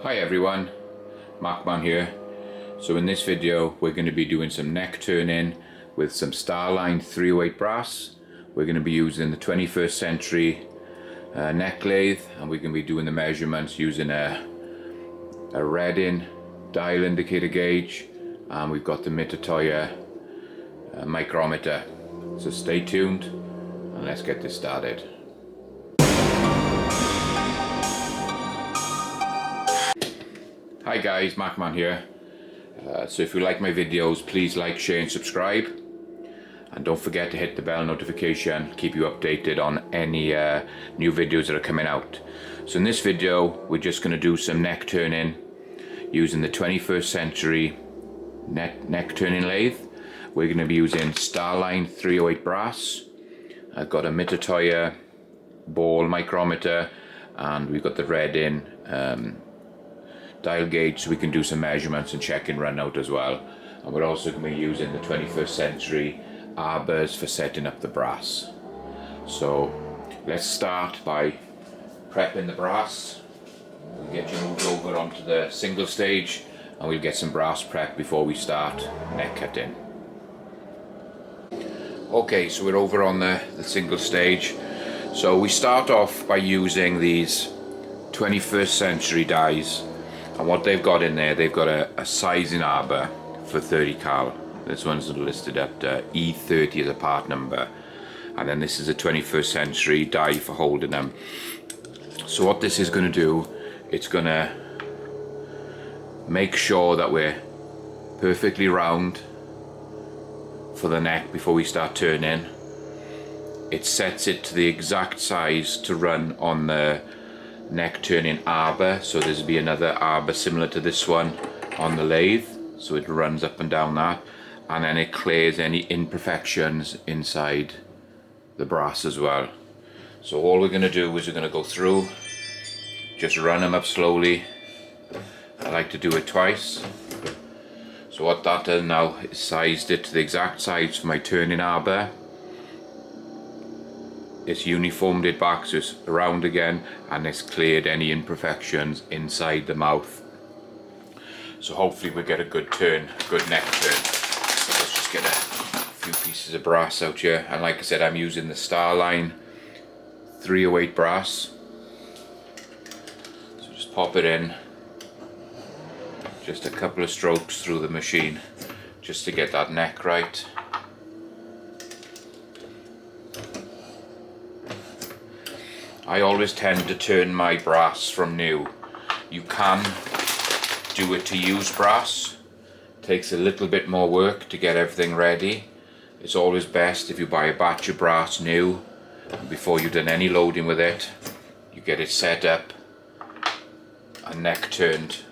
Hi everyone, Markman here. So in this video we're going to be doing some neck turning with some Starline 308 brass. We're going to be using the 21st century neck lathe, and we're going to be doing the measurements using a Reading dial indicator gauge, and we've got the Mitutoyo micrometer. So stay tuned and let's get this started. Hi guys, Markman here. So if you like my videos, please like, share and subscribe, and don't forget to hit the bell notification, keep you updated on any new videos that are coming out. So in this video we're just going to do some neck turning using the 21st century neck turning lathe. We're going to be using Starline 308 brass. I've got a Mitutoyo ball micrometer, and we've got the Reading dial gauge, so we can do some measurements and check in run out as well. And we're also going to be using the 21st century arbors for setting up the brass. So let's start by prepping the brass. We'll get you moved over onto the single stage and we'll get some brass prep before we start neck cutting. Okay, so we're over on the single stage. So we start off by using these 21st century dies. And what they've got in there, they've got a sizing arbor for 30 cal. This one's listed at E30 as a part number. And then this is a 21st century die for holding them. So what this is going to do, it's going to make sure that we're perfectly round for the neck before we start turning. It sets it to the exact size to run on the neck turning arbor, so there's be another arbor similar to this one on the lathe, so it runs up and down that, and then it clears any imperfections inside the brass as well. So all we're going to do is we're going to go through, just run them up slowly. I like to do it twice. So what that does now is sized it to the exact size for my turning arbor. It's uniformed it back so it's round again, and it's cleared any imperfections inside the mouth. So hopefully we get a good turn, good neck turn. Let's just get a few pieces of brass out here, and like I said, I'm using the Starline 308 brass. So just pop it in, just a couple of strokes through the machine just to get that neck right. I always tend to turn my brass from new. You can do it to use brass. Takes a little bit more work to get everything ready. It's always best if you buy a batch of brass new, and before you've done any loading with it, you get it set up and neck turned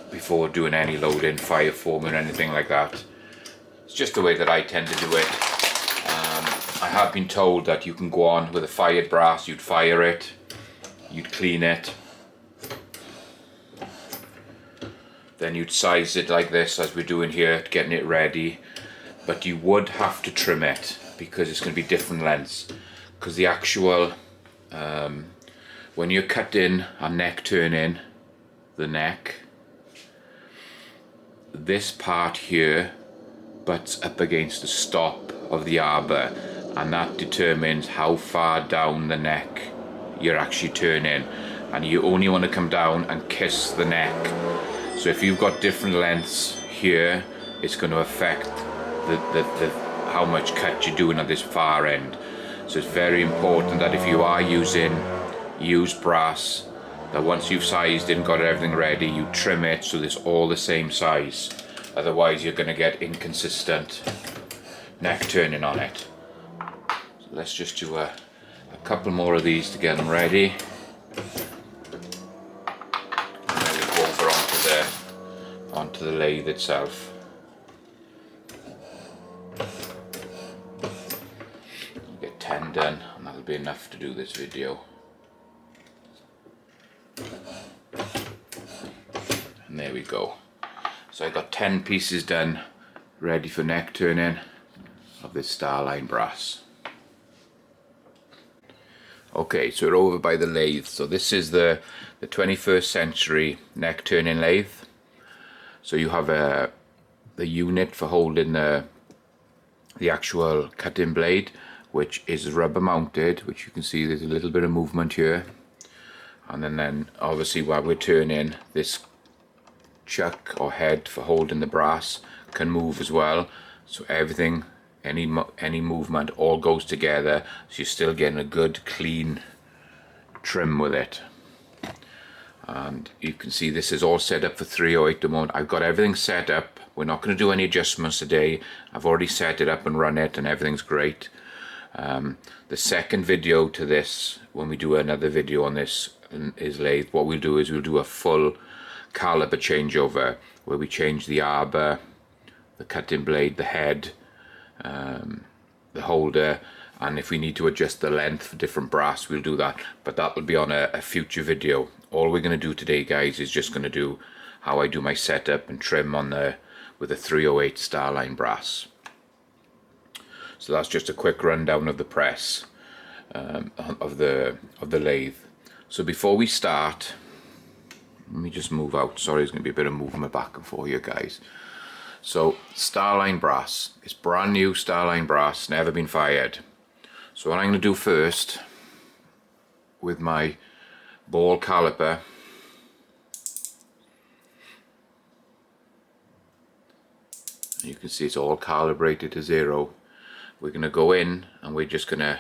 before doing any loading, fire foam or anything like that. It's just the way that I tend to do it. I have been told that you can go on with a fired brass, you'd fire it, you'd clean it, then you'd size it like this as we're doing here, getting it ready, but you would have to trim it because it's going to be different lengths, because the actual, when you're cutting and neck turning the neck, this part here butts up against the stop of the arbor, and that determines how far down the neck you're actually turning, and you only want to come down and kiss the neck. So if you've got different lengths here, it's going to affect the how much cut you're doing at this far end. So it's very important that if you are using used brass, that once you've sized it and got everything ready, you trim it so it's all the same size. Otherwise you're going to get inconsistent neck turning on it. So let's just do a couple more of these to get them ready, and then we go over onto the lathe itself. I'll get 10 done, and that'll be enough to do this video. And there we go. So I got 10 pieces done, ready for neck turning of this Starline brass. Okay, so we're over by the lathe. So this is the 21st century neck turning lathe. So you have the unit for holding the actual cutting blade, which is rubber mounted, which you can see there's a little bit of movement here. And then obviously while we're turning, this chuck or head for holding the brass can move as well. So everything, any movement, all goes together. So you're still getting a good clean trim with it. And you can see this is all set up for 308 at the moment. I've got everything set up. We're not going to do any adjustments today. I've already set it up and run it, and everything's great. The second video to this, when we do another video on this is lathe, what we'll do is we'll do a full caliper changeover where we change the arbor, the cutting blade, the head, the holder, and if we need to adjust the length for different brass, we'll do that, but that will be on a future video. All we're going to do today, guys, is just going to do how I do my setup and trim on with the 308 Starline brass. So that's just a quick rundown of the press, of the lathe. So before we start, let me just move out. Sorry, there's going to be a bit of movement back and forth here, guys. So Starline brass, it's brand new Starline brass, never been fired. So what I'm going to do first with my ball caliper, you can see it's all calibrated to 0. We're going to go in and we're just going to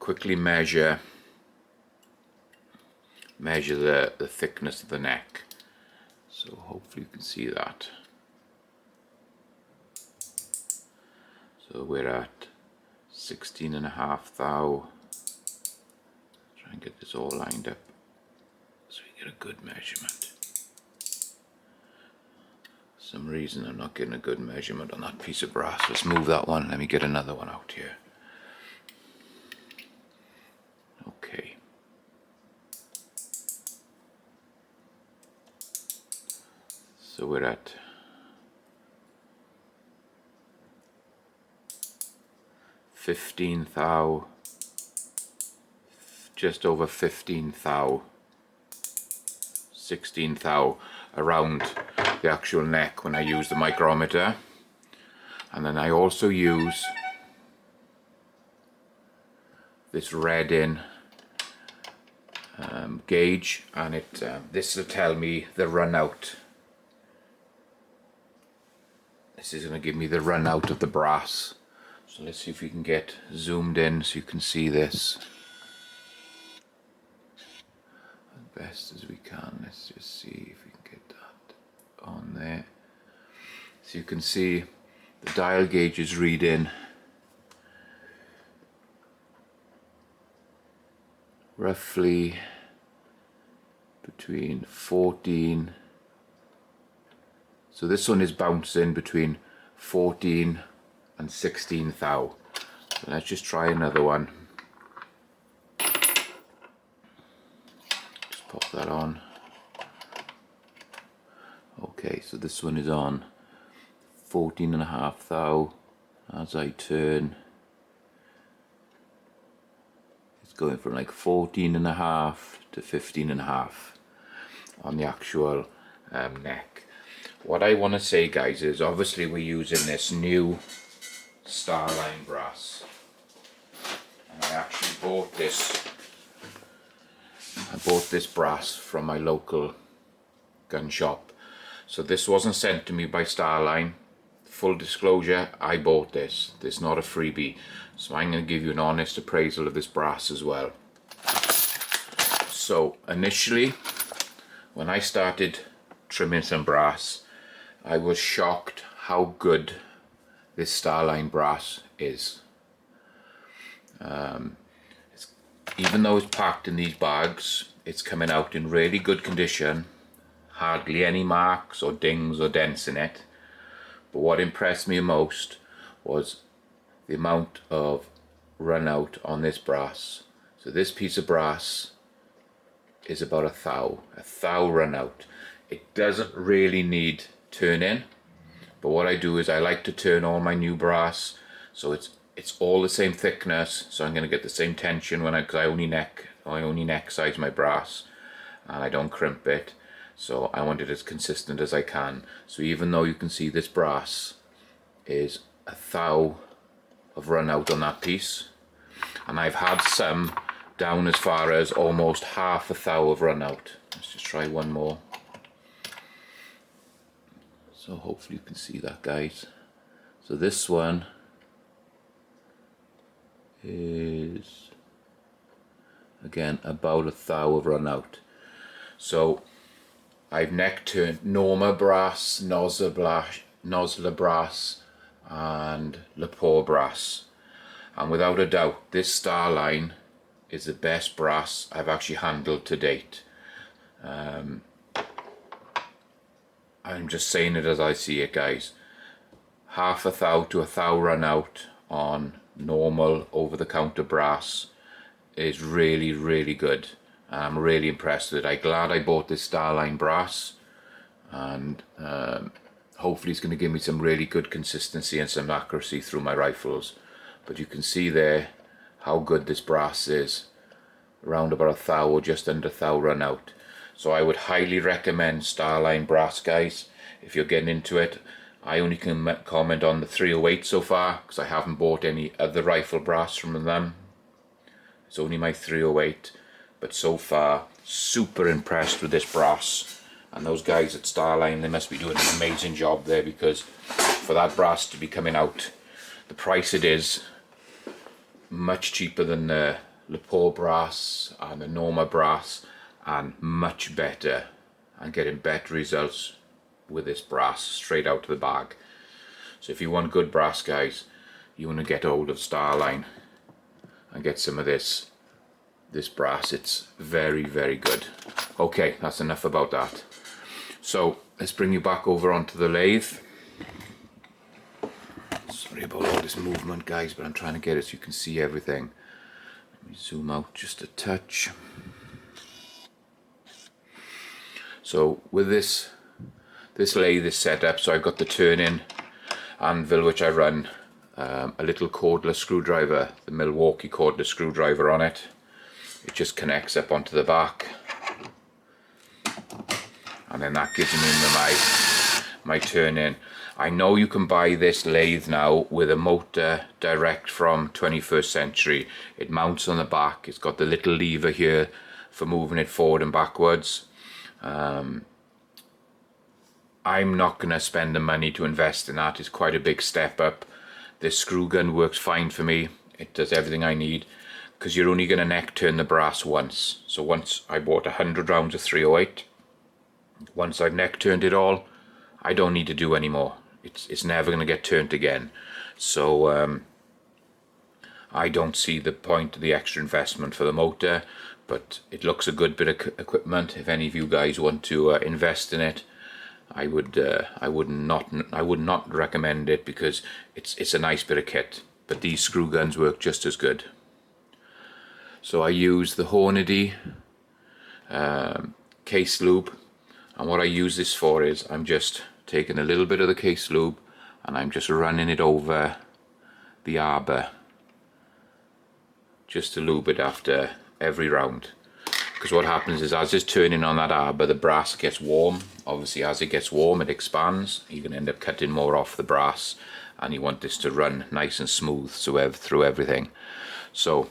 quickly measure the thickness of the neck. So hopefully you can see that. So we're at 16.5 thou. Try and get this all lined up so we get a good measurement. For some reason I'm not getting a good measurement on that piece of brass. Let's move that one. Let me get another one out here. Okay. So we're at 15 thou, just over 15 thou, 16 thou around the actual neck when I use the micrometer. And then I also use this Reading gauge, and this will tell me the run out. This is going to give me the run out of the brass. So let's see if we can get zoomed in so you can see this as best as we can. Let's just see if we can get that on there. So you can see the dial gauge is reading roughly between 14. So this one is bouncing between 14 and 16 thou. So let's just try another one. Just pop that on. Okay, so this one is on 14.5 thou. As I turn, it's going from like 14.5 to 15.5 on the actual neck. What I want to say, guys, is obviously we're using this new Starline brass, and I actually bought this. I bought this brass from my local gun shop. So this wasn't sent to me by Starline. Full disclosure, I bought this. This is not a freebie. So I'm going to give you an honest appraisal of this brass as well. So initially, when I started trimming some brass, I was shocked how good this Starline brass is. Even though it's packed in these bags, it's coming out in really good condition. Hardly any marks or dings or dents in it. But what impressed me most was the amount of run out on this brass. So this piece of brass is about a thou run out. It doesn't really need turning, but what I do is I like to turn all my new brass so it's all the same thickness, so I'm going to get the same tension when because I only I only neck size my brass and I don't crimp it, so I want it as consistent as I can. So even though you can see this brass is a thou of run out on that piece, and I've had some down as far as almost half a thou of run out. Let's just try one more. So hopefully you can see that, guys. So this one is again about a thou of run out. So I've neck turned Norma brass, Nosler brass and Lepore brass, and without a doubt this Starline is the best brass I've actually handled to date. I'm just saying it as I see it, guys. Half a thou to a thou run out on normal over-the-counter brass is really, really good. I'm really impressed with it. I'm glad I bought this Starline brass, and hopefully it's going to give me some really good consistency and some accuracy through my rifles. But you can see there how good this brass is, around about a thou or just under thou run out. So I would highly recommend Starline brass, guys, if you're getting into it. I only can comment on the 308 so far because I haven't bought any other rifle brass from them. It's only my 308, but so far super impressed with this brass. And those guys at Starline, they must be doing an amazing job there, because for that brass to be coming out the price it is, much cheaper than the Lepore brass and the Norma brass, and much better, and getting better results with this brass straight out of the bag. So if you want good brass, guys, you want to get hold of Starline and get some of this brass. It's very, very good. Okay, that's enough about that. So let's bring you back over onto the lathe. Sorry about all this movement, guys, but I'm trying to get it so you can see everything. Let me zoom out just a touch. So with this lathe is set up, so I've got the turn-in anvil, which I run a little cordless screwdriver, the Milwaukee cordless screwdriver on it. It just connects up onto the back, and then that gives me my turn-in. I know you can buy this lathe now with a motor direct from 21st Century. It mounts on the back. It's got the little lever here for moving it forward and backwards. I'm not going to spend the money to invest in that. It's quite a big step up. This screw gun works fine for me. It does everything I need, because you're only going to neck turn the brass once. So once I bought 100 rounds of 308, once I've neck turned it all, I don't need to do any more. It's never going to get turned again. So I don't see the point of the extra investment for the motor, but it looks a good bit of equipment. If any of you guys want to invest in it, I would not recommend it, because it's a nice bit of kit. But these screw guns work just as good. So I use the Hornady case lube, and what I use this for is I'm just taking a little bit of the case lube and I'm just running it over the arbor, just to lube it after every round. Because what happens is, as it's turning on that arbor, the brass gets warm. Obviously as it gets warm, it expands. You're going to end up cutting more off the brass, and you want this to run nice and smooth through everything. So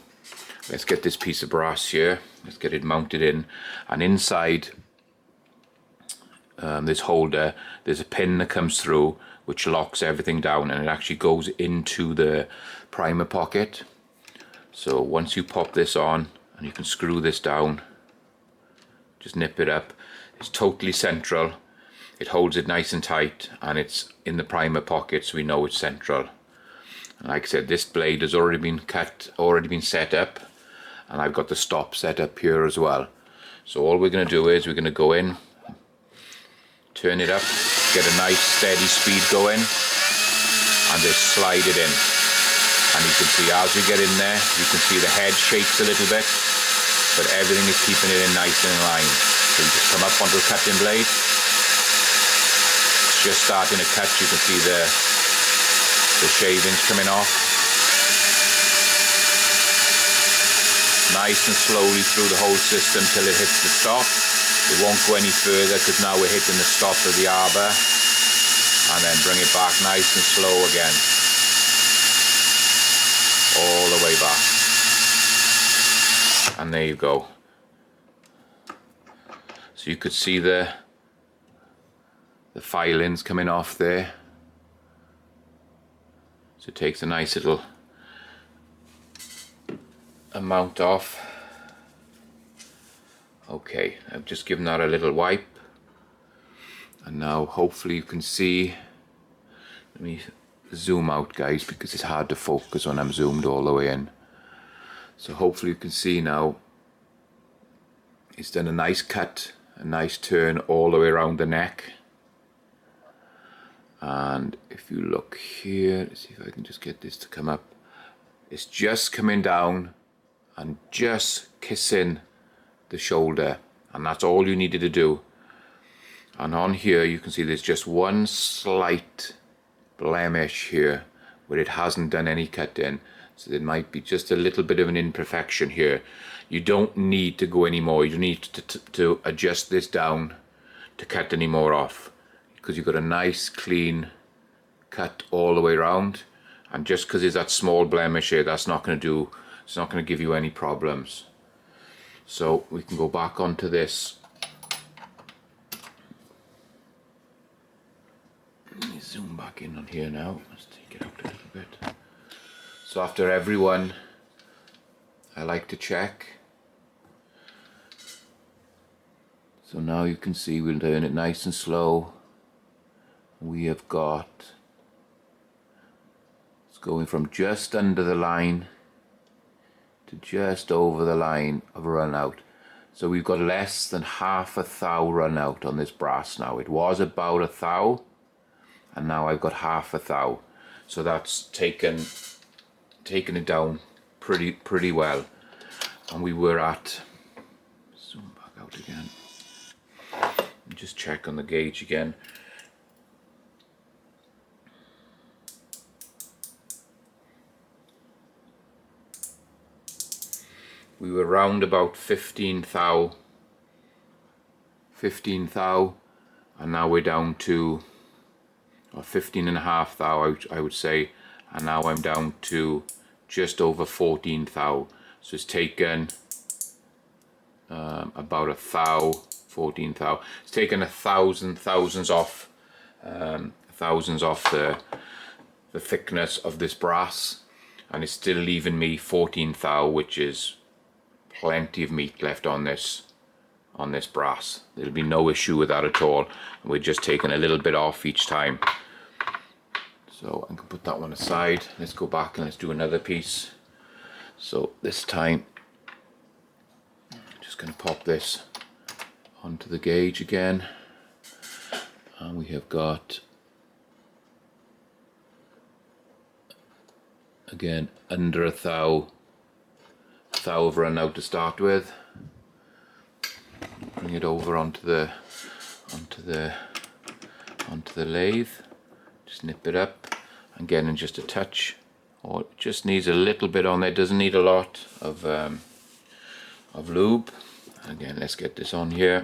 let's get this piece of brass here, let's get it mounted in, and inside this holder there's a pin that comes through which locks everything down, and it actually goes into the primer pocket. So once you pop this on, and you can screw this down, just nip it up. It's totally central, it holds it nice and tight, and it's in the primer pocket, so we know it's central. And like I said, this blade has already been cut, already been set up, and I've got the stop set up here as well. So all we're going to do is we're going to go in, turn it up, get a nice steady speed going, and just slide it in. And you can see as we get in there, you can see the head shakes a little bit, but everything is keeping it in nice and in line. So you just come up onto the cutting blade, it's just starting to cut, you can see the shavings coming off. nice and slowly through the whole system till it hits the stop. It won't go any further because now we're hitting the stop of the arbor, and then bring it back nice and slow again, all the way back, and there you go. So you could see the filings coming off there. So it takes a nice little amount off. Okay, I've just given that a little wipe, and now hopefully you can see. Let me zoom out, guys, because it's hard to focus when I'm zoomed all the way in. So hopefully you can see now it's done a nice cut, a nice turn all the way around the neck. And if you look here, let's see if I can just get this to come up. It's just coming down and just kissing the shoulder, and that's all you needed to do. And on here you can see there's just one slight blemish here where it hasn't done any cut in, so there might be just a little bit of an imperfection here. You don't need to go any more. You need to adjust this down to cut any more off, because you've got a nice clean cut all the way around. And just because there's that small blemish here, that's not going to do, it's not going to give you any problems. So we can go back onto this. Let me zoom back in on here now. Let's take it out a little bit. So after every one, I like to check. So now you can see we're doing it nice and slow. We have got, it's going from just under the line to just over the line of run out. So we've got less than half a thou run out on this brass now. It was about a thou, and now I've got half a thou. So that's taken it down pretty well. And we were at, zoom back out again, just check on the gauge again. We were round about 15 thou, and now we're down to, or 15 and a half thou, I would say, and now I'm down to just over 14 thou. So it's taken about a thou, 14 thou. It's taken thousands off the thickness of this brass, and it's still leaving me 14 thou, which is plenty of meat left on this brass. There'll be no issue with that at all. We're just taking a little bit off each time. So I can put that one aside. Let's go back and let's do another piece. So this time I'm just going to pop this onto the gauge again, and we have got, again, under a thou of run out to start with. Bring it over onto the lathe. Just nip it up, and get in just a touch, or it just needs a little bit on there. It doesn't need a lot of lube. Again, let's get this on here.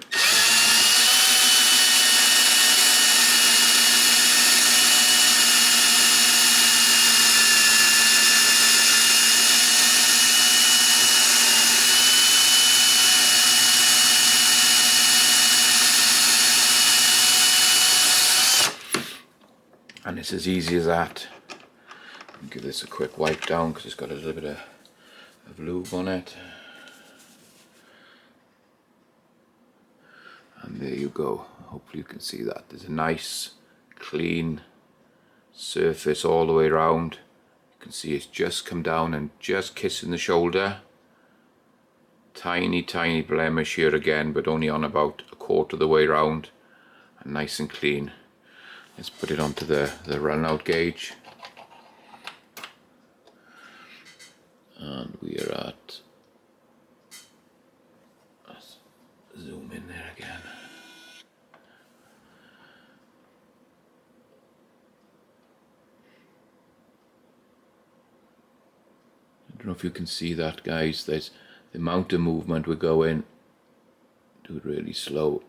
And it's as easy as that. I'll give this a quick wipe down because it's got a little bit of lube on it. And there you go. Hopefully you can see that. There's a nice clean surface all the way around. You can see it's just come down and just kissing the shoulder. Tiny blemish here again, but only on about a quarter of the way around, and nice and clean. Let's put it onto the run out gauge, and we are at, let's zoom in there again. I don't know if you can see that, guys. There's the amount of movement we're going, do it really slow.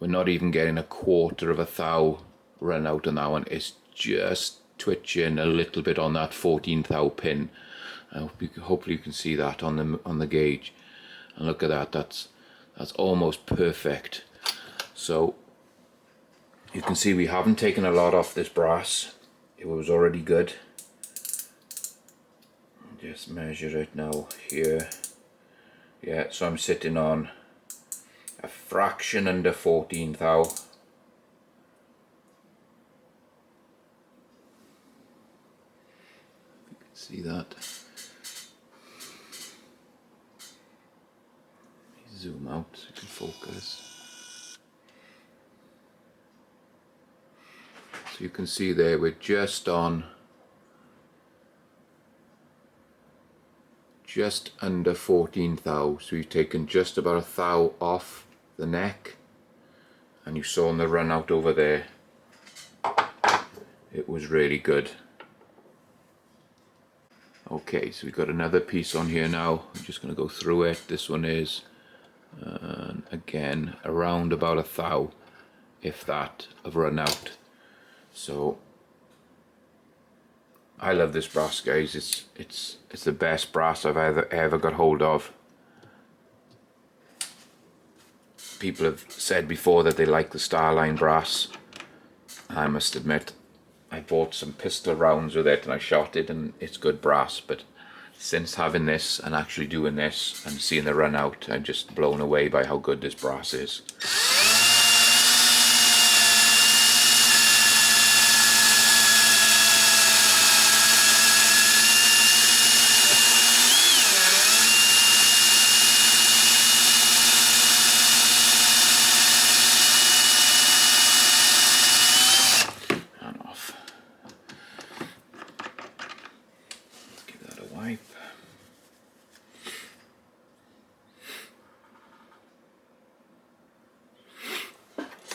We're not even getting a quarter of a thou run out on that one. It's just twitching a little bit on that 14 thou pin. Hopefully you can see that on the gauge. And look at that, that's almost perfect. So you can see we haven't taken a lot off this brass. It was already good. Just measure it now here. Yeah, so I'm sitting on a fraction under 14 thou. You can see that. Zoom out so you can focus. So you can see there we're just on just under 14 thou. So we've taken just about a thou off the neck, and you saw on the run out over there it was really good. Okay, so we've got another piece on here now. I'm just going to go through it. This one is again around about a thou, if that, of run out. So I love this brass, guys. It's the best brass I've ever got hold of. People have said before that they like the Starline brass. I must admit, I bought some pistol rounds with it and I shot it, and it's good brass, but since having this and actually doing this and seeing the run out, I'm just blown away by how good this brass is. And off. Let's give that a wipe.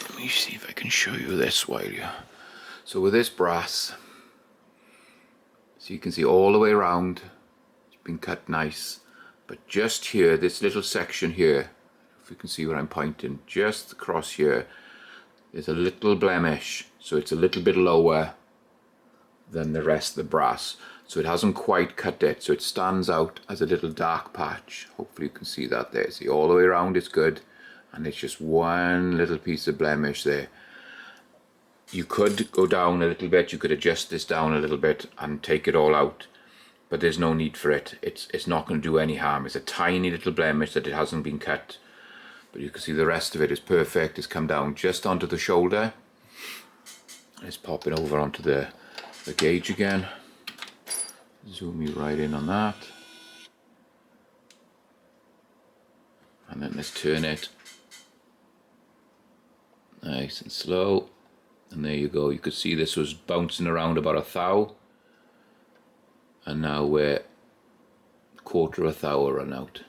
Let me see if I can show you this while you. So with this brass, so you can see all the way around, it's been cut nice, but just here, this little section here, if you can see where I'm pointing, just across here, there's a little blemish, so it's a little bit lower than the rest of the brass. So it hasn't quite cut it, so it stands out as a little dark patch. Hopefully you can see that there. See, all the way around it's good, and it's just one little piece of blemish there. You could go down a little bit, you could adjust this down a little bit and take it all out, but there's no need for it. It's not going to do any harm. It's a tiny little blemish that it hasn't been cut, but you can see the rest of it is perfect. It's come down just onto the shoulder. It's popping over onto the gauge again. Zoom you right in on that, and then let's turn it nice and slow, and there you go. You could see this was bouncing around about a thou, and now we're quarter of a thou run out.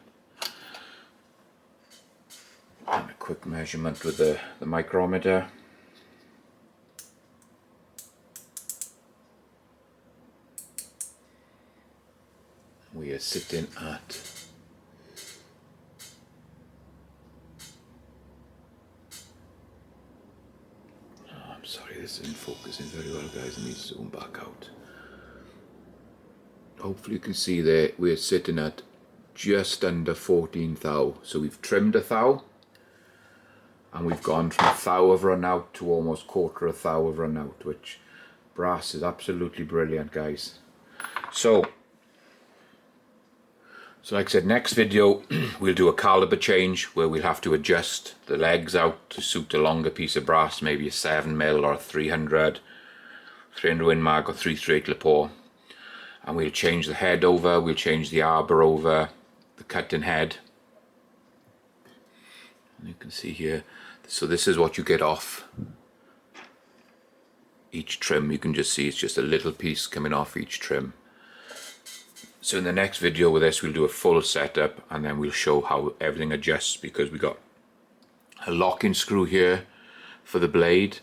And a quick measurement with the micrometer. We are sitting at I'm sorry, this isn't focusing very well, guys. I need to zoom back out. Hopefully you can see there we're sitting at just under 14 thou. So we've trimmed a thou, and we've gone from a thou of run out to almost quarter of a thou of run out, which brass is absolutely brilliant, guys. So like I said, next video we'll do a caliber change where we'll have to adjust the legs out to suit a longer piece of brass, maybe a 7mm or a 300 Win Mag or 338 Lepore, and we'll change the head over, we'll change the arbor over, the cutting head, and you can see here, so this is what you get off each trim. You can just see it's just a little piece coming off each trim. So in the next video with this, we'll do a full setup, and then we'll show how everything adjusts, because we got a locking screw here for the blade,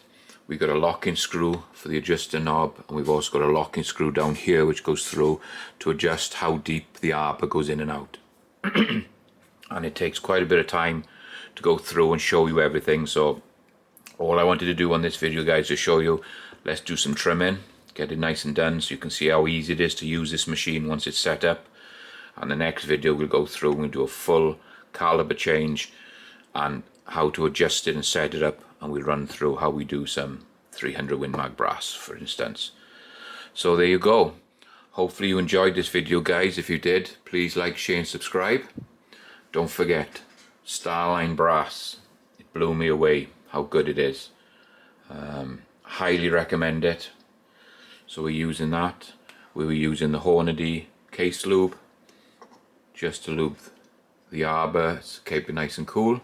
we got a locking screw for the adjuster knob, and we've also got a locking screw down here which goes through to adjust how deep the arbor goes in and out. and it takes quite a bit of time to go through and show you everything. So all I wanted to do on this video, guys, is show you, let's do some trimming, get it nice and done so you can see how easy it is to use this machine once it's set up. And the next video we'll go through and we'll do a full caliber change and how to adjust it and set it up, and we'll run through how we do some 300 Win Mag brass, for instance. So there you go. Hopefully you enjoyed this video, guys. If you did, please like, share and subscribe. Don't forget, Starline brass, it blew me away how good it is. Highly recommend it. So we're using that. We were using the Hornady case lube just to lube the arbor, keep it nice and cool.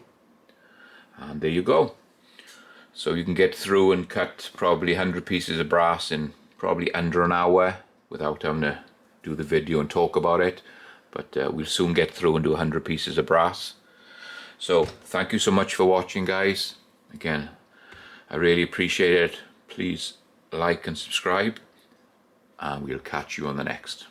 And there you go. So you can get through and cut probably 100 pieces of brass in probably under an hour without having to do the video and talk about it. But we'll soon get through and do 100 pieces of brass. So thank you so much for watching, guys. Again, I really appreciate it. Please like and subscribe, and we'll catch you on the next.